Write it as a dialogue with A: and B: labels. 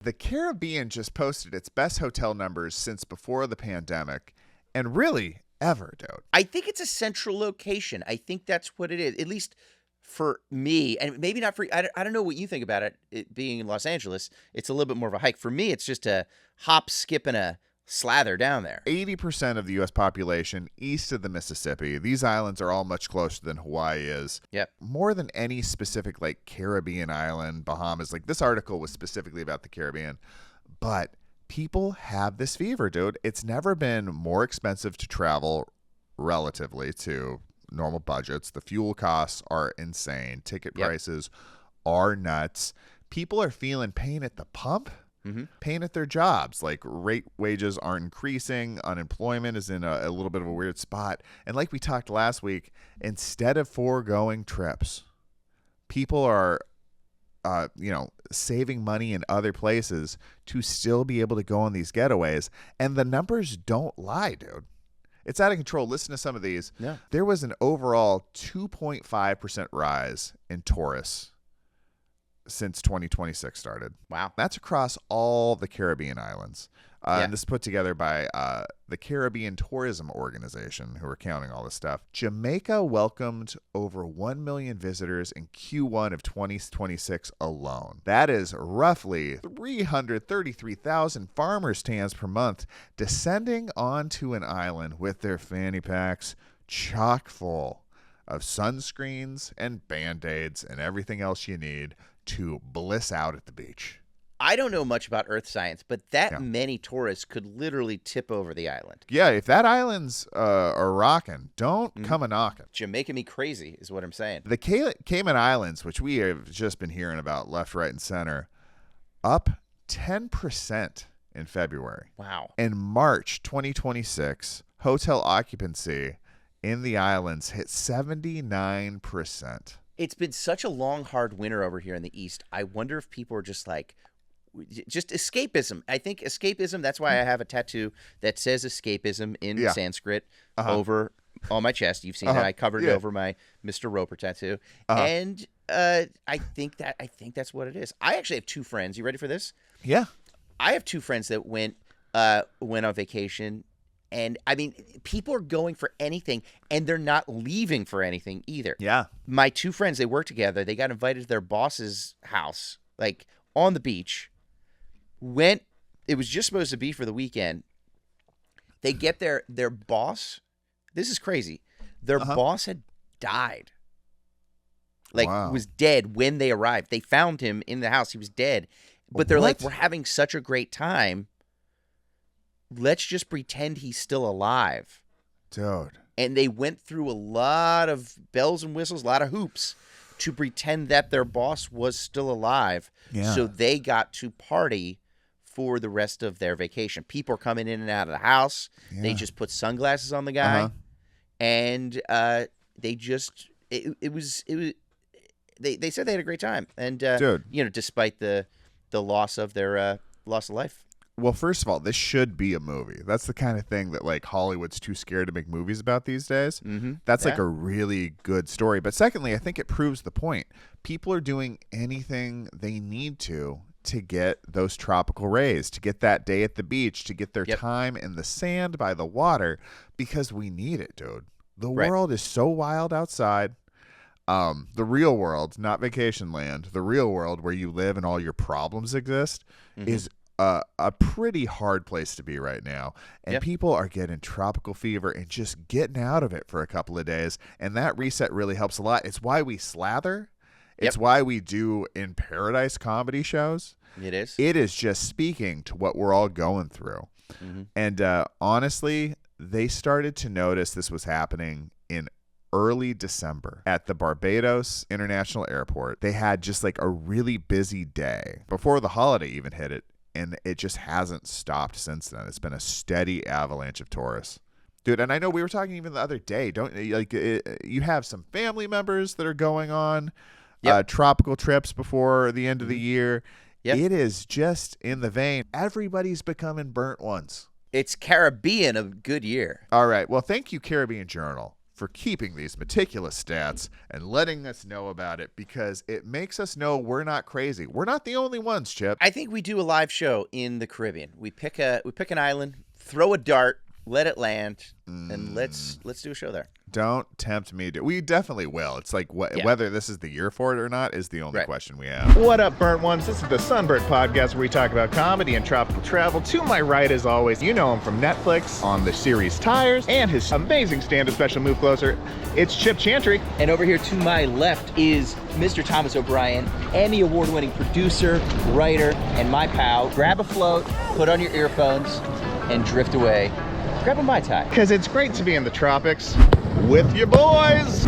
A: The Caribbean just posted its best hotel numbers since before the pandemic, and really ever, dude.
B: I think it's a central location. I think that's what it is, at least for me, and maybe not for, I don't know what you think about it being in Los Angeles. It's a little bit more of a hike. For me, it's just a hop, skip, and a slather down there.
A: 80% of the U.S. population east of the Mississippi. These islands are all much closer than Hawaii is.
B: Yep.
A: More than any specific, like, Caribbean island, Bahamas. Like, this article was specifically about the Caribbean. But people have this fever, dude. It's never been more expensive to travel relatively to normal budgets. The fuel costs are insane. Ticket prices are nuts. People are feeling pain at the pump. Pain at their jobs. Like, wages aren't increasing. Unemployment is in a little bit of a weird spot. And like we talked last week, instead of foregoing trips, people are, saving money in other places to still be able to go on these getaways. And the numbers don't lie, dude. It's out of control. Listen to some of these.
B: Yeah.
A: There was an overall 2.5% rise in tourists since 2026 started.
B: Wow.
A: That's across all the Caribbean islands. And this is put together by the Caribbean Tourism Organization, who are counting all this stuff. Jamaica welcomed over 1 million visitors in Q1 of 2026 alone. That is roughly 333,000 farmer stands per month descending onto an island with their fanny packs chock full of sunscreens and Band-Aids and everything else you need to bliss out at the beach.
B: I don't know much about earth science, but that many tourists could literally tip over the island.
A: Yeah, if that island's are rocking, don't come a knocking.
B: Jamaica me crazy is what I'm saying.
A: The Cayman Islands, which we have just been hearing about left, right, and center, up 10% in February.
B: Wow.
A: In March 2026, hotel occupancy in the islands hit 79%.
B: It's been such a long, hard winter over here in the East. I wonder if people are just escapism. I think escapism, that's why I have a tattoo that says escapism in Sanskrit over on my chest. You've seen that. I covered it over my Mr. Roper tattoo. And I think that's what it is. I actually have two friends. You ready for this?
A: Yeah.
B: I have two friends that went on vacation. And, I mean, people are going for anything, and they're not leaving for anything either.
A: Yeah.
B: My two friends, they work together. They got invited to their boss's house, like, on the beach. It was just supposed to be for the weekend. They get there, their boss, this is crazy. Their boss had died. Like, was dead when they arrived. They found him in the house. He was dead. But they're like, we're having such a great time. Let's just pretend he's still alive.
A: Dude.
B: And they went through a lot of bells and whistles, a lot of hoops to pretend that their boss was still alive.
A: Yeah.
B: So they got to party for the rest of their vacation. People are coming in and out of the house. Yeah. They just put sunglasses on the guy. And they just, it was, they said they had a great time. And,
A: dude,
B: despite the loss of their, loss of life.
A: Well, first of all, this should be a movie. That's the kind of thing that, like, Hollywood's too scared to make movies about these days. That's like a really good story. But secondly, I think it proves the point. People are doing anything they need to get those tropical rays, to get that day at the beach, to get their time in the sand by the water, because we need it, dude. The world is so wild outside. The real world, not vacation land, the real world where you live and all your problems exist is a pretty hard place to be right now. And people are getting tropical fever and just getting out of it for a couple of days. And that reset really helps a lot. It's why we slather. It's why we do In Paradise comedy shows.
B: It is.
A: It is just speaking to what we're all going through. And honestly, they started to notice this was happening in early December at the Barbados International Airport. They had just like a really busy day before the holiday even hit it. And it just hasn't stopped since then. It's been a steady avalanche of tourists. Dude, and I know we were talking even the other day, you have some family members that are going on tropical trips before the end of the year. It is just in the vein. Everybody's becoming burnt ones.
B: It's Caribbean a good year.
A: All right. Well, thank you, Caribbean Journal, for keeping these meticulous stats and letting us know about it, because it makes us know we're not crazy. We're not the only ones, Chip.
B: I think we do a live show in the Caribbean. We pick an island, throw a dart, let it land, and let's do a show there.
A: Don't tempt me to. We definitely will. It's like whether this is the year for it or not is the only question we have.
C: What up, burnt ones? This is the Sunburnt Podcast, where we talk about comedy and tropical travel. To my right, as always, you know him from Netflix on the series Tires and his amazing stand-up special Move Closer. It's Chip Chantry.
B: And over here to my left is Mr. Thomas O'Brien, Emmy award-winning producer, writer, and my pal. Grab a float, put on your earphones, and drift away. Grab a Mai Tai.
C: Because it's great to be in the tropics with your boys.